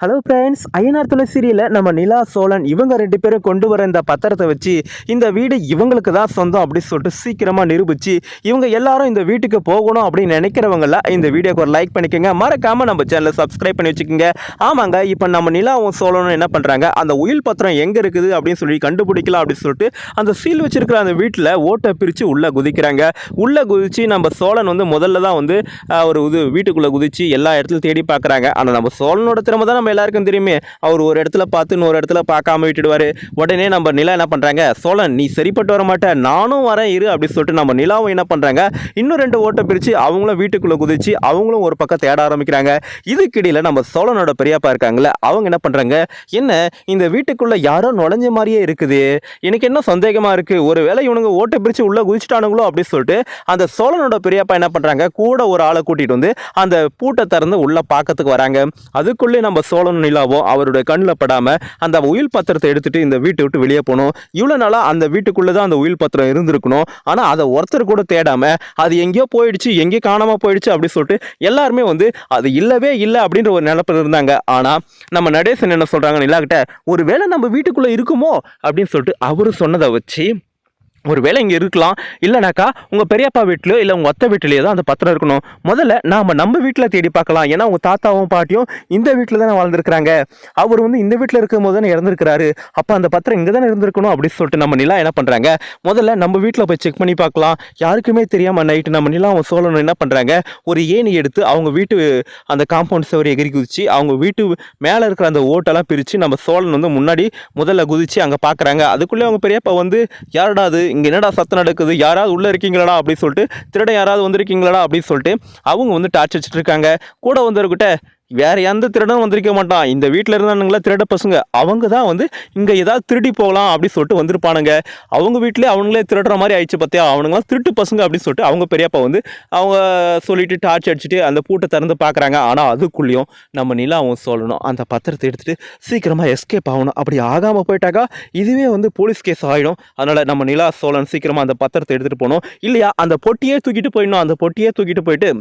Hello friends, Ayyanar துணை சீரியலில் நம்ம நிலா சோழன் இவங்க 2 பேரும் கொண்டு வர இந்த பத்திரத்தை வச்சு இந்த வீடு இவங்களுக்கு தான் சொந்தம் அப்படின்னு சொல்லிட்டு சீக்கிரமாக நிரூபித்து இவங்க எல்லாரும் இந்த வீட்டுக்கு போகணும் அப்படின்னு நினைக்கிறவங்களாம் இந்த வீடியோக்கு ஒரு லைக் பண்ணிக்கோங்க. மறக்காமல் நம்ம சேனலை சப்ஸ்கிரைப் பண்ணி வச்சுக்கோங்க. ஆமாங்க, இப்போ நம்ம நிலாவும் சோழனும் என்ன பண்ணுறாங்க, அந்த உயில் பத்திரம் எங்கே இருக்குது அப்படின்னு சொல்லி கண்டுபிடிக்கலாம் அப்படின்னு சொல்லிட்டு அந்த சீல் வச்சிருக்கிற அந்த வீட்டில் ஓட்டை பிரித்து உள்ளே குதிக்கிறாங்க. உள்ளே குதித்து நம்ம சோழன் வந்து முதல்ல தான் வந்து ஒரு வீட்டுக்குள்ளே குதித்து எல்லா இடத்துலையும் தேடி பார்க்குறாங்க. ஆனால் நம்ம சோழனோட திறமை தான் நம்ம எல்லாருக்கும் தெரியுமே. அவர் ஒரு இடத்துல பார்த்து இன்னொரு இடத்துல பார்க்காம விட்டுடுவார். உடனே நம்ம நிலா என்ன பண்ணுறாங்க, சோழன் நீ சரிப்பட்டு வர மாட்டேன், நானும் வரேன் இரு அப்படின்னு சொல்லிட்டு நம்ம நிலாவும் என்ன பண்ணுறாங்க, இன்னும் 2 ஓட்டை பிரித்து அவங்களும் வீட்டுக்குள்ளே குதிச்சு அவங்களும் ஒரு பக்கம் தேட ஆரம்பிக்கிறாங்க. இதுக்கிடையில் நம்ம சோழனோட பெரியப்பா இருக்காங்களே, அவங்க என்ன பண்ணுறாங்க, என்ன இந்த வீட்டுக்குள்ளே யாரோ நுழைஞ்ச மாதிரியே இருக்குது, எனக்கு என்ன சந்தேகமாக இருக்குது, ஒருவேளை இவனுங்க ஓட்டை பிரித்து உள்ளே குதிச்சுட்டானுங்களோ அப்படின்னு சொல்லிட்டு அந்த சோழனோட பெரியப்பா என்ன பண்ணுறாங்க, கூட ஒரு ஆளை கூட்டிகிட்டு வந்து அந்த பூட்டை திறந்து உள்ளே பார்க்கறதுக்கு வராங்க. அதுக்குள்ளே நம்ம சோழன் நிலாவோ அவருடைய கண்ணில் படாமல் அந்த உயில் பத்திரத்தை எடுத்துகிட்டு இந்த வீட்டை விட்டு வெளியே போகணும். இவ்வளோ நாளாக அந்த வீட்டுக்குள்ளே தான் அந்த உயில் பத்திரம் இருந்திருக்கணும். ஆனால் அதை ஒருத்தர் கூட தேடாமல் அது எங்கேயோ போயிடுச்சு, எங்கேயோ காணாமல் போயிடுச்சு அப்படின்னு சொல்லிட்டு எல்லாருமே வந்து அது இல்லவே இல்லை அப்படின்ற ஒரு நிலப்பில் இருந்தாங்க. ஆனால் நம்ம நடேசன் என்ன சொல்கிறாங்க, நிலாக்கிட்ட ஒரு வேளை நம்ம வீட்டுக்குள்ளே இருக்குமோ அப்படின்னு சொல்லிட்டு அவரு சொன்னதை வச்சு ஒரு வேளை இங்கே இருக்கலாம், இல்லைனாக்கா உங்கள் பெரியப்பா வீட்டிலையோ இல்லை உங்கள் அத்தை வீட்டிலையோ தான் அந்த பத்திரம் இருக்கணும். முதல்ல நம்ம வீட்டில் தேடி பார்க்கலாம். ஏன்னா உங்கள் தாத்தாவும் பாட்டியும் இந்த வீட்டில் தானே வாழ்ந்துருக்குறாங்க, அவர் வந்து இந்த வீட்டில் இருக்கும் போது தானே இறந்துருக்கிறாரு, அப்போ அந்த பத்திரம் இங்கே தானே இருந்திருக்கணும் அப்படின்னு சொல்லிட்டு நம்ம நிலா என்ன பண்ணுறாங்க, முதல்ல நம்ம வீட்டில் போய் செக் பண்ணி பார்க்கலாம். யாருக்குமே தெரியாமல் நைட்டு நம்ம நிலா அவங்க சோழனும் என்ன பண்ணுறாங்க, ஒரு ஏணி எடுத்து அவங்க வீட்டு அந்த காம்பவுண்ட் சுவரை எகிரி குதிச்சு அவங்க வீட்டு மேலே இருக்கிற அந்த ஓட்டெல்லாம் பிரித்து நம்ம சோழன் வந்து முன்னாடி முதல்ல குதிச்சு அங்கே பார்க்குறாங்க. அதுக்குள்ளே அவங்க பெரியப்பா வந்து யாரடாது இங்கே என்னடா சத்தம் நடக்குது, யாராவது உள்ளே இருக்கீங்களாடா அப்படின்னு சொல்லிட்டு, திருட யாராவது வந்திருக்கீங்களாடா அப்படின்னு சொல்லிட்டு அவங்க வந்து டார்ச் வச்சுட்டு இருக்காங்க. கூட வந்தவர்கிட்ட வேற எந்த திருடனும் வந்திருக்க மாட்டான், இந்த வீட்டில் இருந்தானுங்களா திருட பசங்க, அவங்க தான் வந்து இங்கே ஏதாவது திருடி போகலாம் அப்படின்னு சொல்லிட்டு வந்திருப்பானுங்க, அவங்க வீட்டிலே அவங்களே திருடுற மாதிரி ஆயிடுச்சு பார்த்தியா, அவனுங்களாம் திருட்டு பசங்க அப்படின்னு சொல்லிட்டு அவங்க பெரியப்பா வந்து அவங்க சொல்லிட்டு டார்ச் அடிச்சுட்டு அந்த பூட்டை திறந்து பார்க்குறாங்க. ஆனால் அதுக்குள்ளேயும் நம்ம நிலாவும் சொல்லணும் அந்த பத்திரத்தை எடுத்துகிட்டு சீக்கிரமாக எஸ்கேப் ஆகணும். அப்படி ஆகாமல் போயிட்டாக்கா இதுவே வந்து போலீஸ் கேஸ் ஆகிடும். அதனால் நம்ம நிலா சோழன் சீக்கிரமாக அந்த பத்திரத்தை எடுத்துகிட்டு போகணும், இல்லையா அந்த பொட்டியே தூக்கிட்டு போயிடணும். அந்த பொட்டியே தூக்கிட்டு போயிட்டு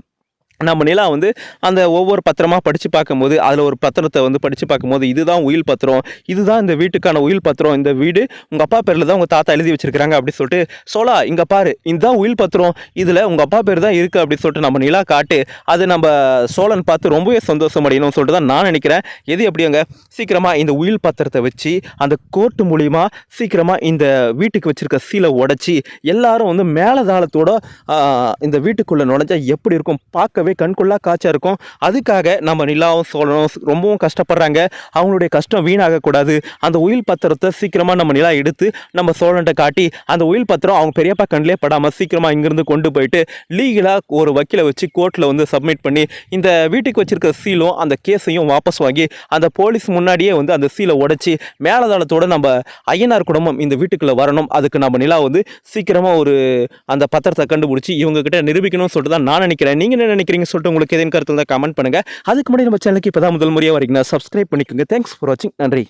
நம்ம நிலா வந்து அந்த ஒவ்வொரு பத்திரமாக படித்து பார்க்கும்போது அதில் ஒரு பத்திரத்தை வந்து படித்து பார்க்கும்போது இதுதான் உயில் பத்திரம், இதுதான் இந்த வீட்டுக்கான உயில் பத்திரம், இந்த வீடு உங்கள் அப்பா பேரில் தான் உங்கள் தாத்தா எழுதி வச்சிருக்கிறாங்க அப்படி சொல்லிட்டு, சோழா இங்கே பாரு இதுதான் உயில் பத்திரம், இதில் உங்கள் அப்பா பேர் தான் இருக்குது அப்படி சொல்லிட்டு நம்ம நிலா காட்டு. அது நம்ம சோழன் பார்த்து ரொம்பவே சந்தோஷம் அடையணும்னு சொல்லிட்டு தான் நான் நினைக்கிறேன். எது எப்படிங்க சீக்கிரமாக இந்த உயில் பத்திரத்தை வச்சு அந்த கோர்ட்டு மூலிமா சீக்கிரமாக இந்த வீட்டுக்கு வச்சுருக்க சீலை உடச்சி எல்லாரும் வந்து மேலதாளத்தோட இந்த வீட்டுக்குள்ளே நுழைஞ்சா எப்படி இருக்கும், பார்க்கவே கண்கொள்ளா காட்சியாக இருக்கும். அதுக்காக நம்ம நிலாவும் சோழனும் ரொம்பவும் கஷ்டப்படுறாங்க. அவங்களுடைய கஷ்டம் வீணாகக்கூடாது. அந்த உயில் பத்திரத்தை சீக்கிரமாக நம்ம நிலா எடுத்து நம்ம சோழன்ட்ட காட்டி அந்த உயில் பத்திரம் அவங்க பெரியப்பா கண்ணிலே படாமல் சீக்கிரமாக இங்கேருந்து கொண்டு போயிட்டு லீகலாக ஒரு வக்கீலை வச்சு கோர்ட்டில் வந்து சப்மிட் பண்ணி இந்த வீட்டுக்கு வச்சிருக்க சீலும் அந்த கேஸையும் வாபஸ் வாங்கி அந்த போலீஸ் முன்னாடியே வந்து அந்த சீலை உடைச்சி மேலதாளத்தோடு நம்ம ஐயனார் குடும்பம் இந்த வீட்டுக்குள்ளே வரணும். அதுக்கு நம்ம நிலா வந்து சீக்கிரமாக ஒரு அந்த பத்திரத்தை கண்டுபிடிச்சி இவங்ககிட்ட நிரூபிக்கணும்னு சொல்லிட்டு தான் நான் நினைக்கிறேன். நீங்கள் என்ன நினைக்கிறீங்க சொல்லிட்டு உங்களுக்கு எதுவும் கருத்து இருந்தால் கமெண்ட் பண்ணுங்கள். அதுக்கு முன்னாடி நம்ம சேனலுக்கு இப்போ தான் முதல் முறையாக வரீங்கன்னா சப்ஸ்கிரைப் பண்ணிக்கோங்க. தேங்க்ஸ் ஃபார் வாட்சிங். நன்றி.